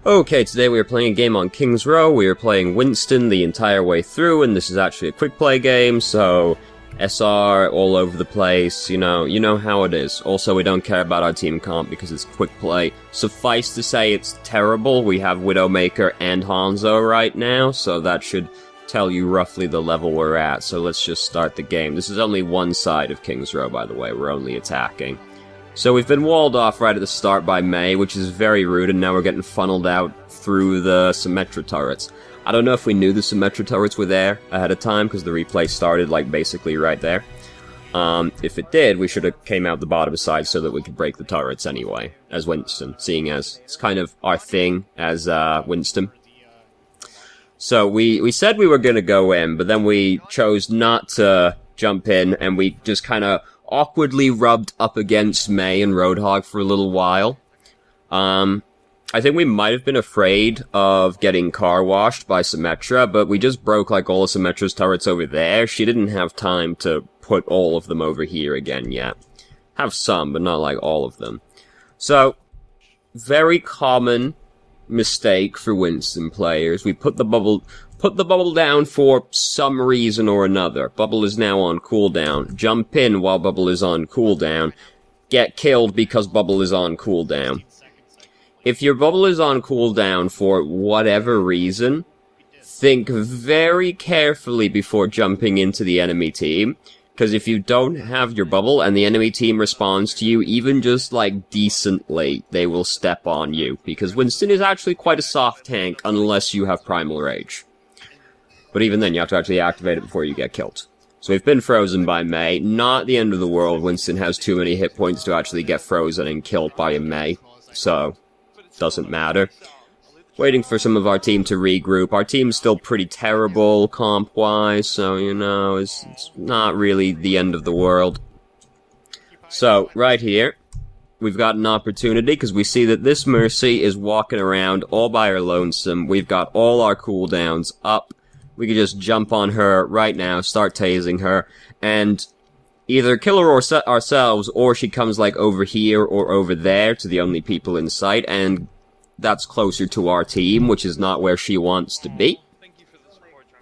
Okay, today we are playing a game on King's Row. We are playing Winston the entire way through, and this is actually a quick play game, so SR all over the place, you know how it is. Also, we don't care about our team comp because it's quick play. Suffice to say, it's terrible. We have Widowmaker and Hanzo right now, so that should tell you roughly the level we're at. So let's just start the game. This is only one side of King's Row, by the way. We're only attacking. So we've been walled off right at the start by Mei, which is very rude, and now we're getting funneled out through the Symmetra turrets. I don't know if we knew the Symmetra turrets were there ahead of time, because the replay started, like, basically right there. If it did, we should have came out the bottom side so that we could break the turrets anyway, as Winston, seeing as it's kind of our thing as Winston. So we said we were going to go in, but then we chose not to jump in, and we just kind of awkwardly rubbed up against Mei and Roadhog for a little while. I think we might have been afraid of getting car washed by Symmetra, but we just broke like all of Symmetra's turrets over there. She didn't have time to put all of them over here again yet. Have some, but not like all of them. So, very common mistake for Winston players. We put the bubble down for some reason or another. Bubble is now on cooldown. Jump in while Bubble is on cooldown. Get killed because Bubble is on cooldown. If your Bubble is on cooldown for whatever reason, think very carefully before jumping into the enemy team. Because if you don't have your Bubble and the enemy team responds to you, even just, like, decently, they will step on you. Because Winston is actually quite a soft tank unless you have Primal Rage. But even then, you have to actually activate it before you get killed. So we've been frozen by Mei. Not the end of the world. Winston has too many hit points to actually get frozen and killed by a Mei. So, doesn't matter. Waiting for some of our team to regroup. Our team's still pretty terrible comp-wise, so, you know, it's not really the end of the world. So, right here, we've got an opportunity, because we see that this Mercy is walking around all by her lonesome. We've got all our cooldowns up. We could just jump on her right now, start tasing her, and either kill her ourselves, or she comes, like, over here or over there to the only people in sight, and that's closer to our team, which is not where she wants to be.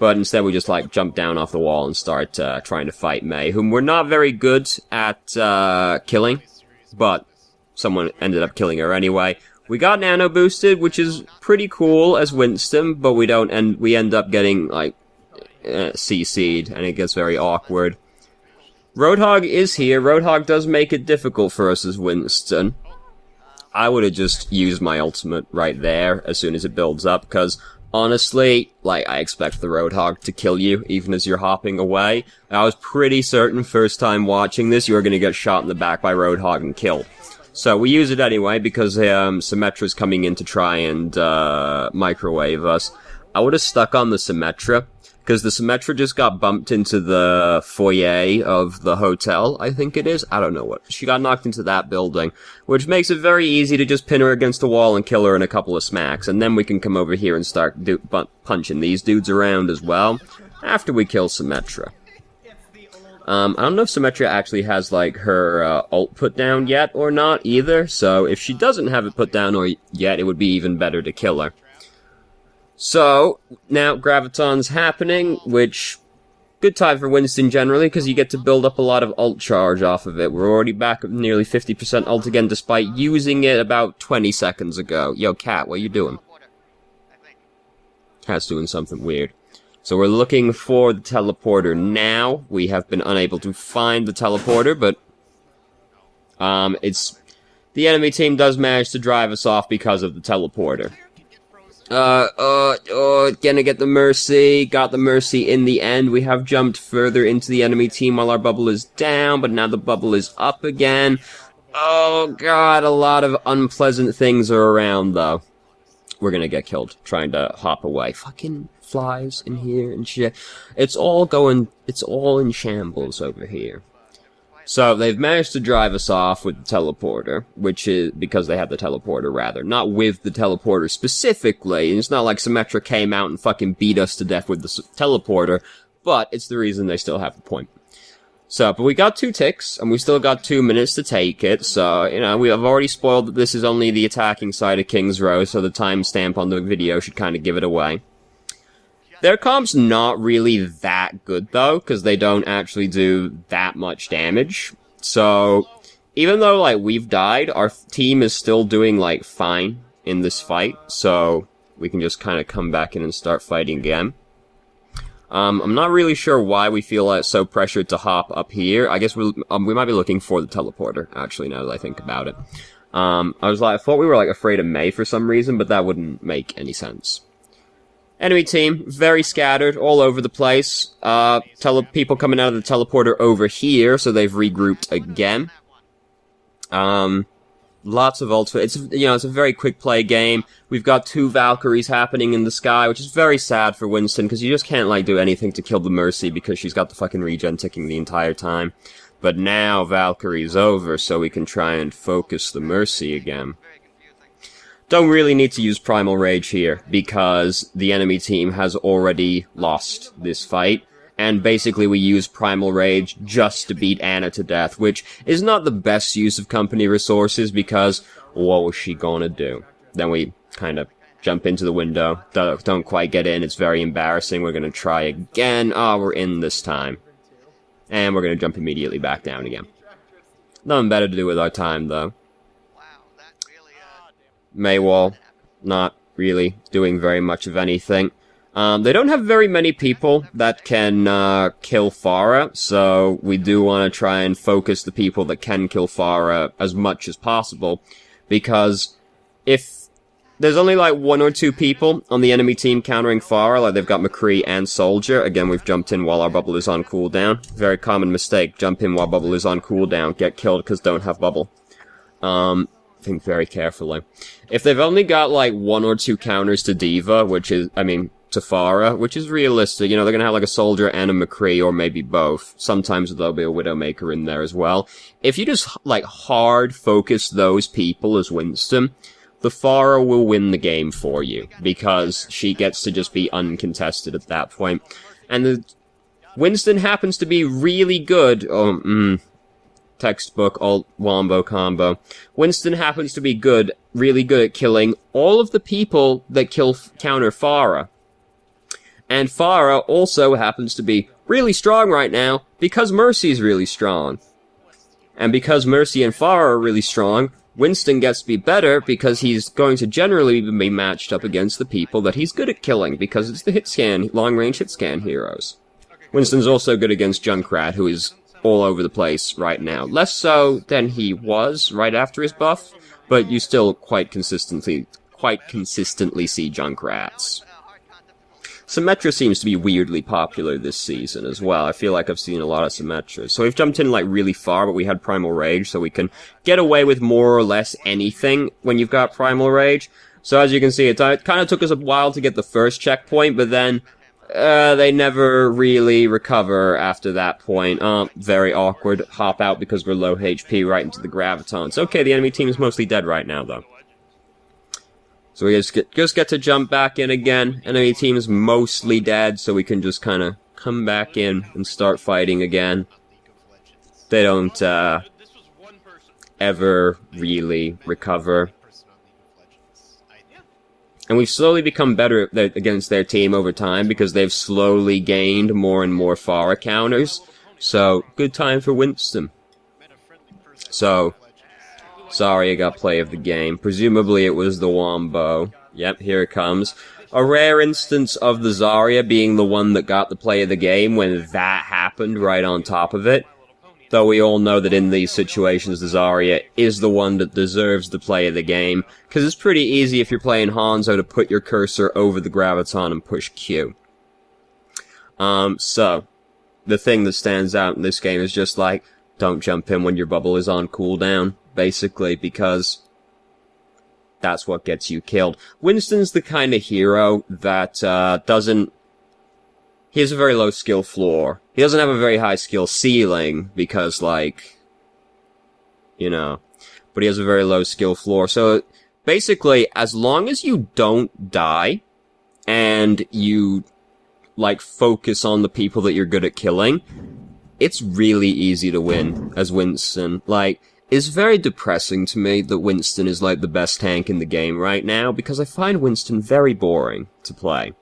But instead we just, like, jump down off the wall and start trying to fight Mei, whom we're not very good at killing, but someone ended up killing her anyway. We got nano boosted, which is pretty cool as Winston, but we end up getting, like, CC'd, and it gets very awkward. Roadhog is here. Roadhog does make it difficult for us as Winston. I would have just used my ultimate right there as soon as it builds up, because honestly, like, I expect the Roadhog to kill you, even as you're hopping away. I was pretty certain first time watching this, you were gonna get shot in the back by Roadhog and killed. So we use it anyway, because Symmetra's coming in to try and microwave us. I would have stuck on the Symmetra, because the Symmetra just got bumped into the foyer of the hotel, I think it is. I don't know what. She got knocked into that building, which makes it very easy to just pin her against the wall and kill her in a couple of smacks. And then we can come over here and start punching these dudes around as well, after we kill Symmetra. I don't know if Symmetra actually has, like, her ult put down yet or not either, so if she doesn't have it put down yet, it would be even better to kill her. So, now Graviton's happening, which, good time for Winston generally, because you get to build up a lot of ult charge off of it. We're already back at nearly 50% ult again, despite using it about 20 seconds ago. Yo, Cat, what you doing? Cat's doing something weird. So we're looking for the teleporter now. We have been unable to find the teleporter, but the enemy team does manage to drive us off because of the teleporter. Gonna get the Mercy. Got the Mercy in the end. We have jumped further into the enemy team while our bubble is down, but now the bubble is up again. Oh god, a lot of unpleasant things are around, though. We're gonna get killed trying to hop away. Fucking flies in here and shit. It's all in shambles over here. So, they've managed to drive us off with the teleporter, which is because they have the teleporter, rather. Not with the teleporter specifically. It's not like Symmetra came out and fucking beat us to death with the teleporter, but it's the reason they still have the point. So, but we got 2 ticks, and we still got 2 minutes to take it, so, you know, we have already spoiled that this is only the attacking side of King's Row, so the timestamp on the video should kind of give it away. Their comp's not really that good, though, because they don't actually do that much damage. So, even though, like, we've died, our team is still doing, like, fine in this fight, so we can just kind of come back in and start fighting again. I'm not really sure why we feel so pressured to hop up here. I guess we might be looking for the teleporter, actually, now that I think about it. I thought we were, like, afraid of Mei for some reason, but that wouldn't make any sense. Enemy team, very scattered, all over the place. People coming out of the teleporter over here, so they've regrouped again. Lots of ults. It's a very quick play game. We've got 2 Valkyries happening in the sky, which is very sad for Winston, because you just can't, like, do anything to kill the Mercy, because she's got the fucking regen ticking the entire time. But now Valkyrie's over, so we can try and focus the Mercy again. Don't really need to use Primal Rage here, because the enemy team has already lost this fight. And basically we use Primal Rage just to beat Anna to death, which is not the best use of company resources, because what was she gonna do? Then we kind of jump into the window, don't quite get in, it's very embarrassing, we're gonna try again, we're in this time. And we're gonna jump immediately back down again. Nothing better to do with our time, though. Maywall, not really doing very much of anything. They don't have very many people that can kill Pharah, so we do want to try and focus the people that can kill Pharah as much as possible, because if there's only like 1 or 2 people on the enemy team countering Pharah, like they've got McCree and Soldier, again we've jumped in while our bubble is on cooldown. Very common mistake, jump in while bubble is on cooldown, get killed because don't have bubble. Think very carefully. If they've only got like 1 or 2 counters to Diva, to Pharah, which is realistic, they're gonna have like a Soldier and a McCree, or maybe both. Sometimes there'll be a Widowmaker in there as well. If you just, like, hard focus those people as Winston, the Pharah will win the game for you, because she gets to just be uncontested at that point. And Winston happens to be really good, textbook alt wombo combo. Winston happens to be really good at killing all of the people that counter Pharah. And Pharah also happens to be really strong right now, because Mercy's really strong. And because Mercy and Pharah are really strong, Winston gets to be better, because he's going to generally be matched up against the people that he's good at killing, because it's the long-range hit scan heroes. Winston's also good against Junkrat, who is all over the place right now. Less so than he was right after his buff, but you still quite consistently see Junkrats. Symmetra seems to be weirdly popular this season as well. I feel like I've seen a lot of Symmetras. So we've jumped in like really far, but we had Primal Rage, so we can get away with more or less anything when you've got Primal Rage. So as you can see, it kind of took us a while to get the first checkpoint, but then they never really recover after that point. Very awkward. Hop out because we're low HP right into the Gravitons. Okay, the enemy team is mostly dead right now, though. So we just get to jump back in again. Enemy team is mostly dead, so we can just kind of come back in and start fighting again. They don't ever really recover. And we've slowly become better against their team over time, because they've slowly gained more and more Pharah counters. So, good time for Winston. So, sorry I got play of the game. Presumably it was the Wombo. Yep, here it comes. A rare instance of the Zarya being the one that got the play of the game when that happened right on top of it. Though we all know that in these situations, the Zarya is the one that deserves the play of the game, because it's pretty easy if you're playing Hanzo to put your cursor over the Graviton and push Q. So, the thing that stands out in this game is just like, don't jump in when your bubble is on cooldown, basically, because that's what gets you killed. Winston's the kind of hero that he has a very low skill floor. He doesn't have a very high skill ceiling, because, but he has a very low skill floor. So, basically, as long as you don't die, and you, focus on the people that you're good at killing, it's really easy to win as Winston. Like, it's very depressing to me that Winston is like the best tank in the game right now, because I find Winston very boring to play.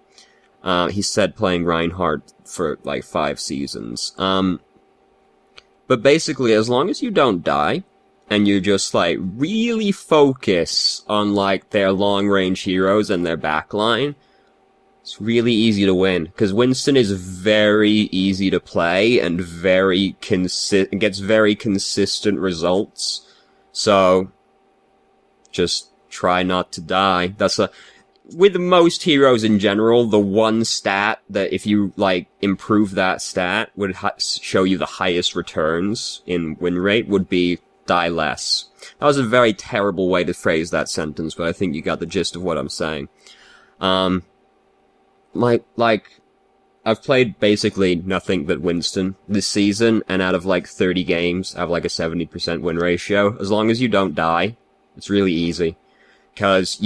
He said playing Reinhardt for like 5 seasons. But basically, as long as you don't die, and you just like really focus on like their long-range heroes and their backline, it's really easy to win, because Winston is very easy to play and gets very consistent results. So, just try not to die. With most heroes in general, the one stat that if you, like, improve that stat would show you the highest returns in win rate would be die less. That was a very terrible way to phrase that sentence, but I think you got the gist of what I'm saying. I've played basically nothing but Winston this season, and out of like 30 games, I have like a 70% win ratio. As long as you don't die, it's really easy. Cause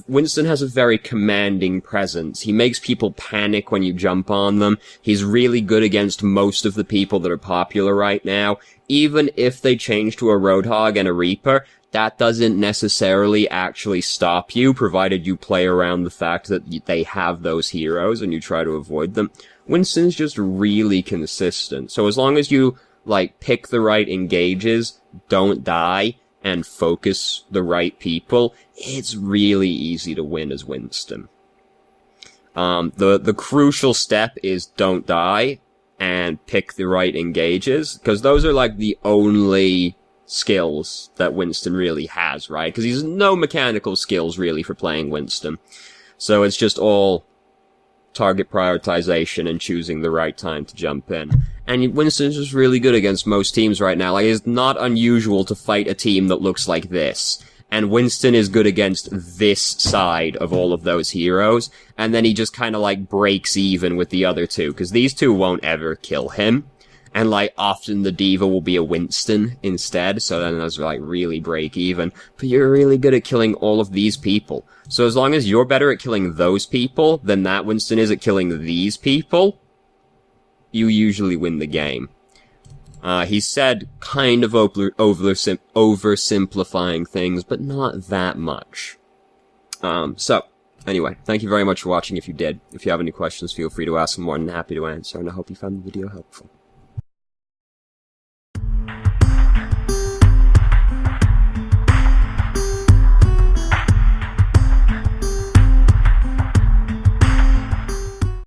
Winston has a very commanding presence. He makes people panic when you jump on them. He's really good against most of the people that are popular right now. Even if they change to a Roadhog and a Reaper, that doesn't necessarily actually stop you, provided you play around the fact that they have those heroes and you try to avoid them. Winston's just really consistent. So as long as you, like, pick the right engages, don't die, and focus the right people, it's really easy to win as Winston. The crucial step is don't die, and pick the right engages, because those are, like, the only skills that Winston really has, right? Because he's no mechanical skills, really, for playing Winston. So it's just all target prioritization and choosing the right time to jump in. And Winston's just really good against most teams right now. Like, it's not unusual to fight a team that looks like this. And Winston is good against this side of all of those heroes. And then he just kind of, like, breaks even with the other two, because these two won't ever kill him. And, like, often the diva will be a Winston instead, so then those, like, really break even. But you're really good at killing all of these people. So as long as you're better at killing those people than that Winston is at killing these people, you usually win the game. He said kind of oversimplifying things, but not that much. So, anyway, thank you very much for watching if you did. If you have any questions, feel free to ask. I'm more than happy to answer, and I hope you found the video helpful.